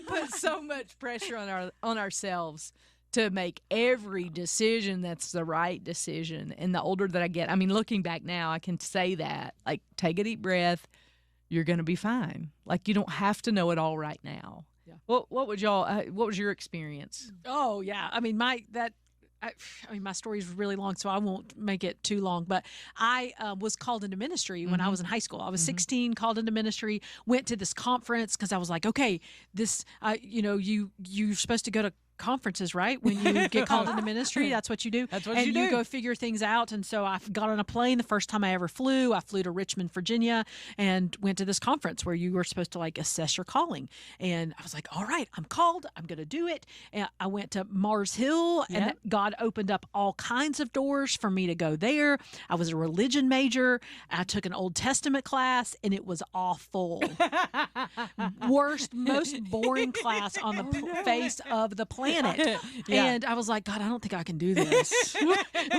put so much pressure on ourselves to make every decision that's the right decision. And the older that I get, I mean, looking back now, I can say that, like, take a deep breath. You're going to be fine. Like, you don't have to know it all right now. Yeah. What was your experience? Oh, yeah. I mean, my story is really long, so I won't make it too long. But I was called into ministry when I was in high school. I was 16, called into ministry, went to this conference because I was like, okay, this, you're supposed to go to conferences, right? When you get called into ministry, that's what you do. That's what and you do. You go figure things out. And so I got on a plane the first time I ever flew. I flew to Richmond, Virginia, and went to this conference where you were supposed to like assess your calling. And I was like, all right, I'm called. I'm going to do it. And I went to Mars Hill, and God opened up all kinds of doors for me to go there. I was a religion major. I took an Old Testament class, and it was awful. Worst, most boring class on the face of the planet. And I was like, God, I don't think I can do this.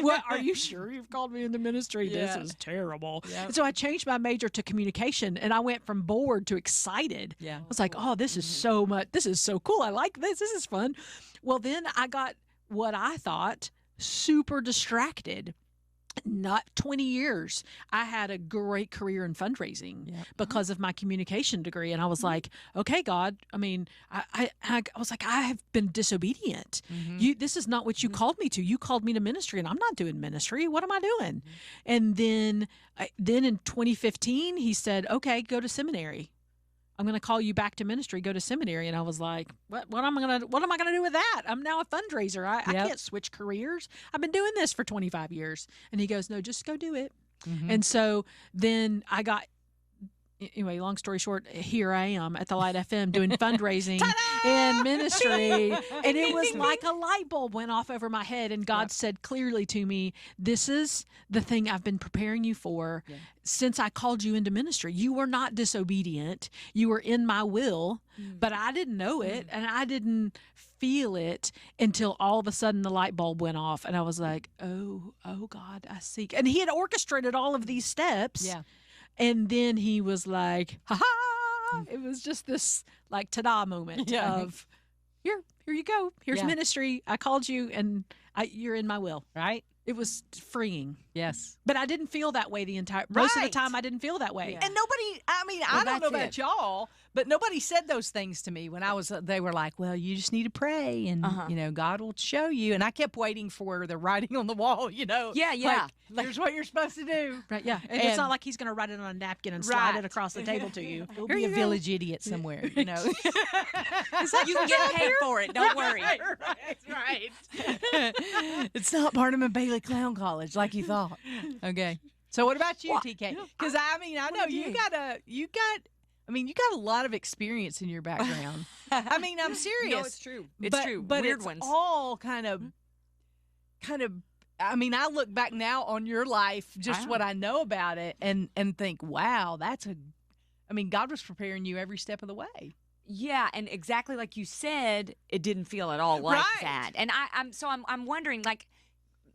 What? Are you sure you've called me into ministry? This is terrible. And so I changed my major to communication, and I went from bored to excited. I was like, oh, this is so much. This is so cool. I like this. This is fun. Well, then I got what I thought super distracted. Not 20 years. I had a great career in fundraising because of my communication degree. And I was like, okay, God, I mean, I was like, I have been disobedient. This is not what you called me to. You called me to ministry, and I'm not doing ministry. What am I doing? And then in 2015, he said, okay, go to seminary. I'm going to call you back to ministry, go to seminary. And I was like, what am I going to do with that? I'm now a fundraiser. I can't switch careers. I've been doing this for 25 years. And he goes, no, just go do it. And so then I got, anyway, long story short, here I am at the Light FM doing fundraising and ministry. And it was like a light bulb went off over my head. And God said clearly to me, this is the thing I've been preparing you for since I called you into ministry. You were not disobedient. You were in my will, but I didn't know it, and I didn't feel it until all of a sudden the light bulb went off. And I was like, oh God, I see. And he had orchestrated all of these steps. And then he was like, ha-ha! It was just this, like, ta-da moment of, here you go. Here's ministry. I called you, and you're in my will. Right? It was freeing. Yes. But I didn't feel that way most of the time. I didn't feel that way. And nobody, I mean, I don't know about y'all, but nobody said those things to me when they were like, well, you just need to pray and, God will show you. And I kept waiting for the writing on the wall, Like, here's what you're supposed to do. Right, yeah. And it's not like he's going to write it on a napkin and slide it across the table to you. He'll be a village idiot somewhere, You can get paid for it. Don't worry. Right. It's not Barnum and Bailey Clown College like you thought. Okay. So what about you, TK? Because I mean, I know you got a lot of experience in your background. I mean, I'm serious. No, it's true. It's true. But Weird it's ones. all kind of. I mean, I look back now on your life, just what I know about it, and think, wow, God was preparing you every step of the way. Yeah, and exactly like you said, it didn't feel at all like that. And I'm wondering, like,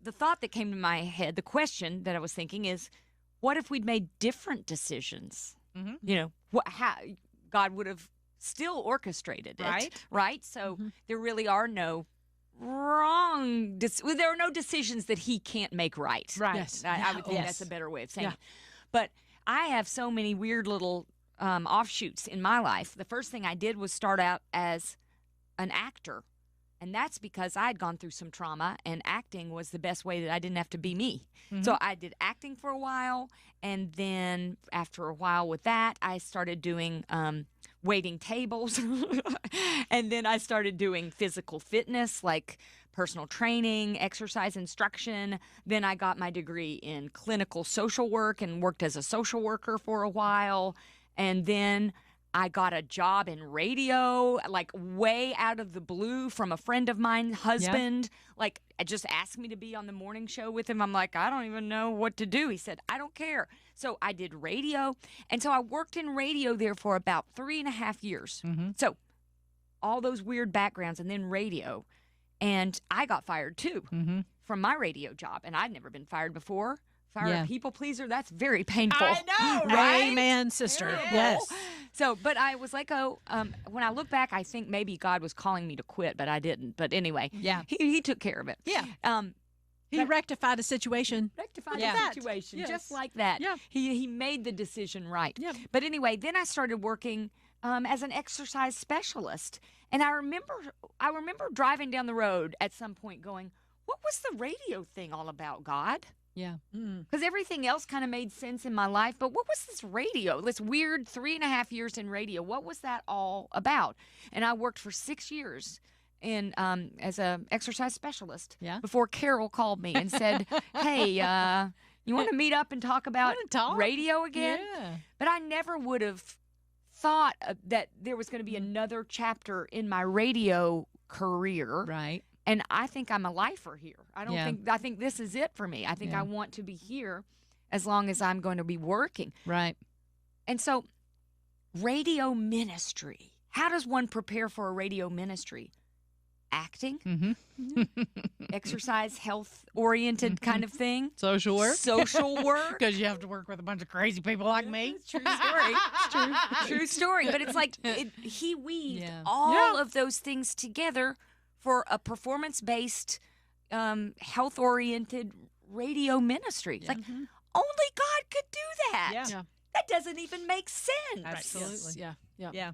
the thought that came to my head, the question that I was thinking is, what if we'd made different decisions? How God would have still orchestrated it, right? So there really are no there are no decisions that he can't make right. Right. Yes. I would think that's a better way of saying it. But I have so many weird little offshoots in my life. The first thing I did was start out as an actor. And that's because I had gone through some trauma, and acting was the best way that I didn't have to be me. So I did acting for a while, and then after a while with that, I started doing waiting tables. And then I started doing physical fitness, like personal training, exercise instruction. Then I got my degree in clinical social work and worked as a social worker for a while. And then I got a job in radio, like way out of the blue from a friend of mine, husband, like just asked me to be on the morning show with him. I'm like, I don't even know what to do. He said, I don't care. So I did radio. And so I worked in radio there for about 3.5 years. So all those weird backgrounds and then radio. And I got fired too from my radio job. And I'd never been fired before If I were Yeah. a people pleaser, that's very painful. I know, right? Amen, sister. Terrible. Yes. So, but I was like, when I look back, I think maybe God was calling me to quit, but I didn't. But anyway, Yeah. he took care of it. Yeah. He rectified a situation. Rectified Yeah. the situation, Yes. just like that. Yeah. He made the decision right. Yeah. But anyway, then I started working as an exercise specialist, and I remember driving down the road at some point, going, "What was the radio thing all about, God?" Yeah. Because everything else kind of made sense in my life, but what was this radio? This weird 3.5 years in radio. What was that all about? And I worked for 6 years in as a exercise specialist. Yeah. Before Carol called me and said, "Hey, you want to meet up and talk about Wanna talk? radio again?" Yeah. But I never would have thought that there was going to be another chapter in my radio career. Right. And I think I'm a lifer here. Yeah. I think this is it for me. I think Yeah. I want to be here as long as I'm going to be working. Right. And so radio ministry. How does one prepare for a radio ministry? Acting, Mm-hmm. exercise, health oriented kind of thing. Social work. Social work. Because you have to work with a bunch of crazy people like me. True story. True story. But it's like he weaved Yeah. all of those things together for a performance-based, health-oriented radio ministry. It's like only God could do that. Yeah. That doesn't even make sense. Absolutely. Yeah. Yeah. Yeah.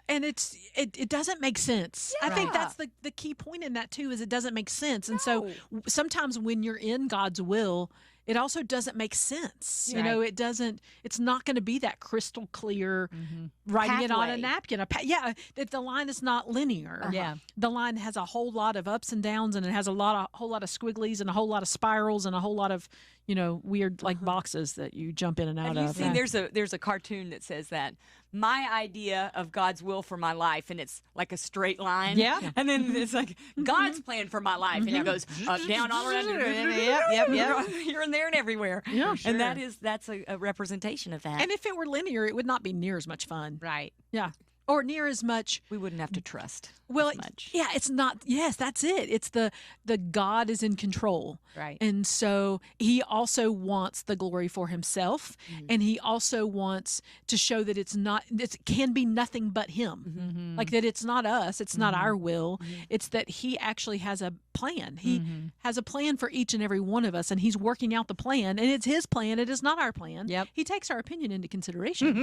And it doesn't make sense. I think Yeah. that's the key point in that too, is it doesn't make sense. And so No. sometimes when you're in God's will, it also doesn't make sense. You know, it's not going to be that crystal clear writing it on a Pathway. napkin. That the line is not linear. Yeah. The line has a whole lot of ups and downs, and it has a whole lot of squigglies and a whole lot of spirals and a whole lot of, weird boxes that you jump in and out Have you of. seen there's a cartoon that says that my idea of God's will for my life, and it's like a straight line. Yeah. And then it's like God's plan for my life, and it goes up, down, all around. Yep. Here and there and everywhere. Yeah, And that's a representation of that. And if it were linear, it would not be near as much fun. Right. Yeah. Or near as much. we wouldn't have to trust Well, as much. yeah, it's not. Yes, that's it. It's the God is in control. Right. And so he also wants the glory for himself. And he also wants to show that it can be nothing but him. Like that it's not us, it's not our will. It's that he actually has a plan. He has a plan for each and every one of us, and he's working out the plan. And it's his plan, it is not our plan. Yep. He takes our opinion into consideration.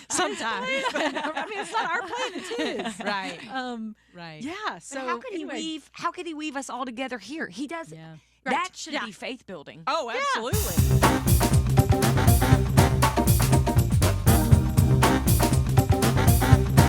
Sometimes. I mean, it's not our plan, it's his. Right. Right. Right. Yeah. But So how could anyway. how could he weave us all together here? He does. Yeah. That should Yeah. be faith building. Oh, absolutely.